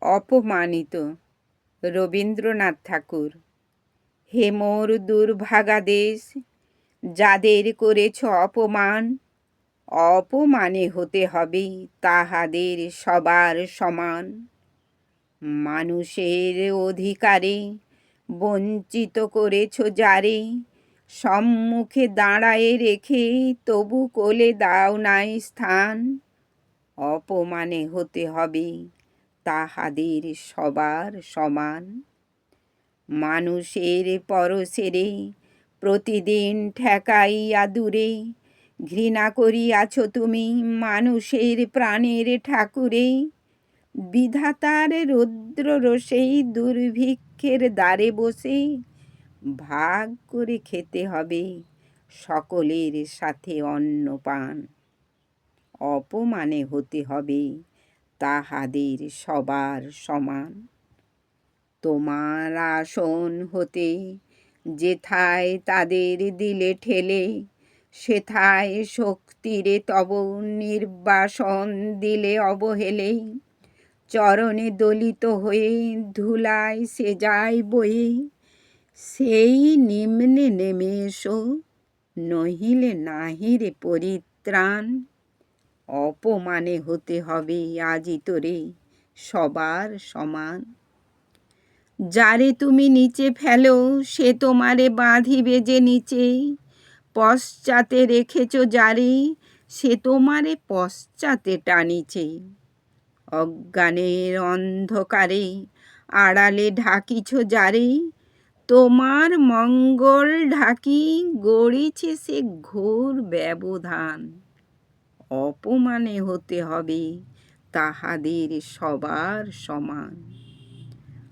অপমানিত। রবীন্দ্রনাথ ঠাকুর। হে মোর দুর্ভাগা দেশ, যাদের করেছ অপমান, অপমানে হতে হবে তাহাদের সবার সমান। মানুষের অধিকারে বঞ্চিত করেছ যারে, সম্মুখে দাঁড়ায়ে রেখে তবু কোলে দাও নাই স্থান। অপমানে হতে হবে তাহাদের সবার সমান। মানুষের পরশেরে প্রতিদিন ঠেকাইয়া দূরে, ঘৃণা করিয়াছ তুমি মানুষের প্রাণের ঠাকুরে। বিধাতার রৌদ্র রোষেই দুর্ভিক্ষের দ্বারে বসে, ভাগ করে খেতে হবে সকলের সাথে অন্নপান। অপমানে হতে হবে তাহাদের সবার সমান। তোমার আসন হতে যেথায় তাদের দিলে ঠেলে, সেথায় শক্তিরে তব নির্বাসন দিলে অবহেলে। চরণে দলিত হয়ে ধুলায় সে যায় বয়ে, সেই নিম্নে নেমে এসো নহিলে নাহিরে পরিত্রাণ। অপমানে হতে হবে আজি তোরে সবার সমান। যারে তুমি নিচে ফেলো সে তোমারে বাঁধিবে যে নিচে, পশ্চাতে রেখেছ যারে সে তোমারে পশ্চাতে টানিছে। অজ্ঞানের অন্ধকারে আড়ালে ঢাকিছ যারে, তোমার মঙ্গল ঢাকি গড়েছে সে ঘোর ব্যবধান। অপমানে হতে হবে তাহাদের সবার সমান।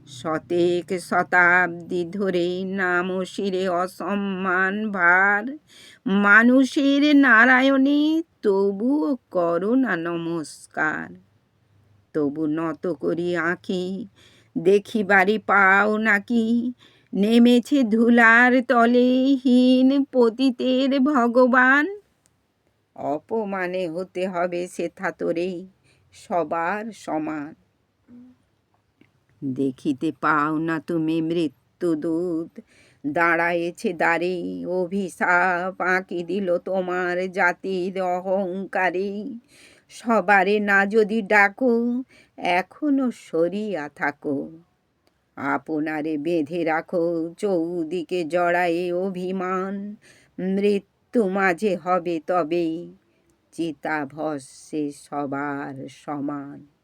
শতেক শতাব্দী ধরে নাম শিরে অসম্মান ভার, মানুষের নারায়ণে তবুও করো না নমস্কার। তবু নত করি আঁখি দেখিবারে পাও নাকি, নেমেছে ধুলার তলে হীন পতিতের ভগবান। অপমানে হতে হবে সেথা তোরে সবার সমান। দেখিতে পাও না তুমি মৃত্যুদূত দাঁড়ায়েছে দ্বারে, অভিশাপ আঁকি দিল তোমার জাতির অহংকারে। সবারে না যদি ডাকো এখনো সরিয়া থাকো, আপনারে বেঁধে রাখো চৌদিকে জড়ায়ে অভিমান। মৃত্যু মাঝে হবে তবে চিতাভস্মে সবার সমান।